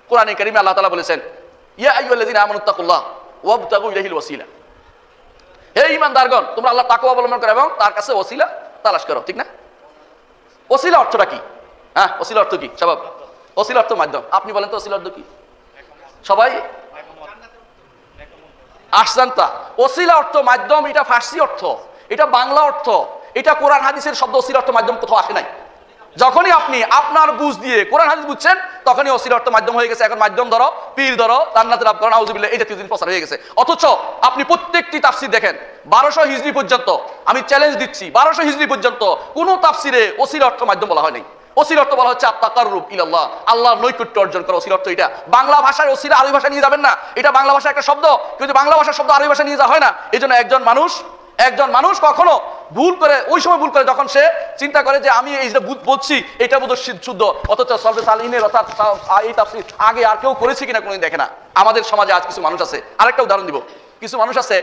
কোরআনে কারিমে আল্লাহ তাআলা বলেছেন, ইয়া আইয়ুহাল্লাযীনা আমানুত্তাকুল্লাহ ওয়াবতাগু ইলাইহিল ওয়াসিলা। হে ঈমানদারগণ, তোমরা আল্লাহর তাকওয়া অবলম্বন করো এবং তার কাছে ওসিলা তালাশ করো। ঠিক না? ওসিলা অর্থটা কি? হ্যাঁ, ওসিলা অর্থ কি? সবাব ওসিলা অর্থ মাধ্যম। আপনি বলেন তো ওসিলা অর্থ কি? সবাই আহসানতা। ওসিলা অর্থ মাধ্যম, এটা ফার্সি অর্থ, এটা বাংলা অর্থ, এটা কোরআন হাদিসের শব্দ। ওসিলা অর্থ মাধ্যম কোথাও আসে নাই। যখনই আপনি আপনার বুঝ দিয়ে কোরআন হাদিস বুঝছেন, তখনই ওসিলা অর্থ মাধ্যম হয়ে গেছে। এখন মাধ্যম ধরো, পীর ধরো, জান্নাতে লাভ করো, নাউজুবিল্লাহ, এই জাতীয় জিনিস প্রচার হয়ে গেছে। অথচ আপনি প্রত্যেকটি তাফসির দেখেন 1200 হিজরি পর্যন্ত, আমি চ্যালেঞ্জ দিচ্ছি, 1200 হিজরি পর্যন্ত কোন তাফসিরে ওসিলা অর্থ মাধ্যম বলা হয় নাই। ওসিলা অর্থ বলা হচ্ছে আত-তাকাররুব ইলাল্লাহ, আল্লাহর নৈকট্য অর্জন করা। ওসিলা অর্থ এটা। বাংলা ভাষায় ওসিলা আরবি ভাষা নিয়ে যাবেন না, এটা বাংলা ভাষার একটা শব্দ, কিন্তু বাংলা ভাষার শব্দ আরবি ভাষা নিয়ে যাওয়া হয় না। এই জন্য একজন মানুষ কখনো ভুল করে, ওই সময় ভুল করে যখন সে চিন্তা করে যে আমি এই যে বলছি এটা বোধহয় শুদ্ধ, অথচ সলফে সালিহিনের অর্থাৎ এই তাফসীর আগে আর কেউ করেছে কিনা কোনোদিন দেখে না। আমাদের সমাজে আজ কিছু মানুষ আছে, আরেকটা উদাহরণ দিব, কিছু মানুষ আছে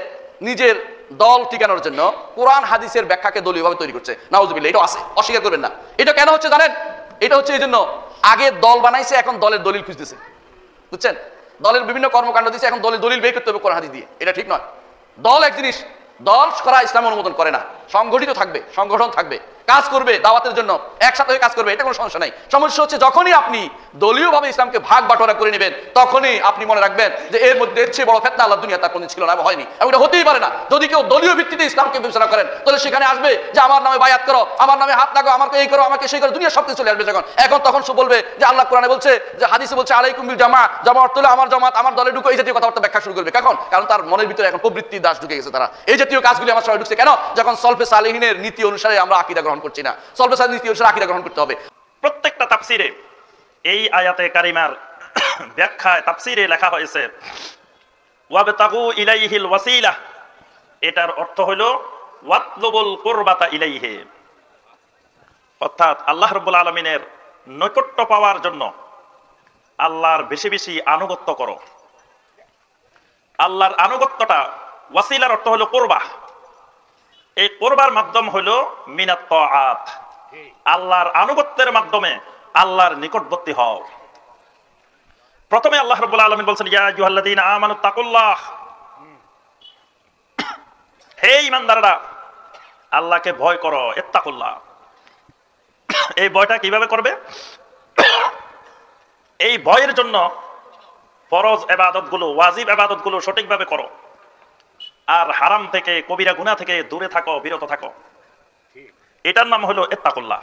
নিজের দল টিকানোর জন্য কোরআন হাদিসের ব্যাখ্যাকে দলীয়ভাবে তৈরি করছে। নাউজুবিল্লাহ, এটা আছে, অস্বীকার করবেন না। এটা কেন হচ্ছে জানেন? এটা হচ্ছে এই জন্য, আগে দল বানাইছে, এখন দলের দলিল খুঁজতেছে। বুঝছেন? দলের বিভিন্ন কর্মকাণ্ড দিচ্ছে, এখন দলের দলিল বের করতে হবে কোরআন হাদিস দিয়ে। এটা ঠিক নয়। দল এক জিনিস, দল করা ইসলাম অনুমোদন করে না। সংগঠিত থাকবে, সংগঠন থাকবে, কাজ করবে দাওয়াতের জন্য, একসাথে হয়ে কাজ করবে, এটা কোনো সমস্যা নাই। সমস্যা হচ্ছে যখনই আপনি দলীয়ভাবে ইসলামকে ভাগ বাটোয়ারা করে নেবেন, তখনই আপনি মনে রাখবেন যে এর মধ্যে এর চেয়ে বড় ফিতনা আল্লাহ দুনিয়া তার কোনদিন ছিল না, হয়নি, এবং এটা হতেই পারে না। যদি কেউ দলীয় ভিত্তিতে ইসলামকে বিবেচনা করেন, তাহলে সেখানে আসবে যে আমার নামে বায়াত করো, আমার নামে হাত লাগাও, আমাকে এই করো, আমাকে সেই করো, দুনিয়া সবকিছু চলে আসবে। তখন সে বলবে যে আল্লাহ কোরআনে বলছে, যে হাদিসে বলছে আলাইকুম বিল জামা, জামা অর্থ হলো আমার জামাত, আমার দলে ঢুকো, এই জাতীয় কথাবার্তা ব্যাখ্যা শুরু করবে। কারণ তার মনের ভিতরে এখন প্রবৃত্তি দাস ঢুকে গেছে। তারা এই জাতীয় কাজগুলি আমার সবাই ঢুকছে কেন? যখন সলফে সালেহিনের নীতি অনুসারে আমরা আকীদা গ্রহণ করছি না। সলফে সালেহিনের নীতি অনুসারে আকীদা গ্রহণ করতে হবে। প্রত্যেকটা তাফসিরে এই আয়াতে কারিমার ব্যাখ্যায় তাফসিরে লেখা হয়েছে ওয়াবতাগু ইলাইহিল ওয়াসিলা, এটার অর্থ হলো ওয়াতলুবুল কুরবাতা ইলাইহি, অর্থাৎ আল্লাহ রাব্বুল আলামিনের নৈকট্য পাওয়ার জন্য আল্লাহর বেশি বেশি আনুগত্য করো। আল্লাহর আনুগত্যটা, ওয়াসিলার অর্থ হলো কুরবা। এই কুরবার মাধ্যম হলো মিনাত তাআত, আল্লাহর আনুগত্যের মাধ্যমে আল্লাহর নিকটবর্তী হও। প্রথমে আল্লাহ রাব্বুল আলামিন বলছেন ইয়া আইয়ুহাল্লাযীনা আমানুত্তাকুল্লাহ, হে ঈমানদাররা আল্লাহকে ভয় করো। ইত্তাকুল্লাহ, এই ভয়টা কিভাবে করবে? এই ভয়ের জন্য ফরজ ইবাদতগুলো, ওয়াজিব ইবাদতগুলো সঠিকভাবে করো, আর হারাম থেকে, কবিরা গুনাহ থেকে দূরে থাকো, বিরত থাকো। এটার নাম হলো ইত্তাকুল্লাহ।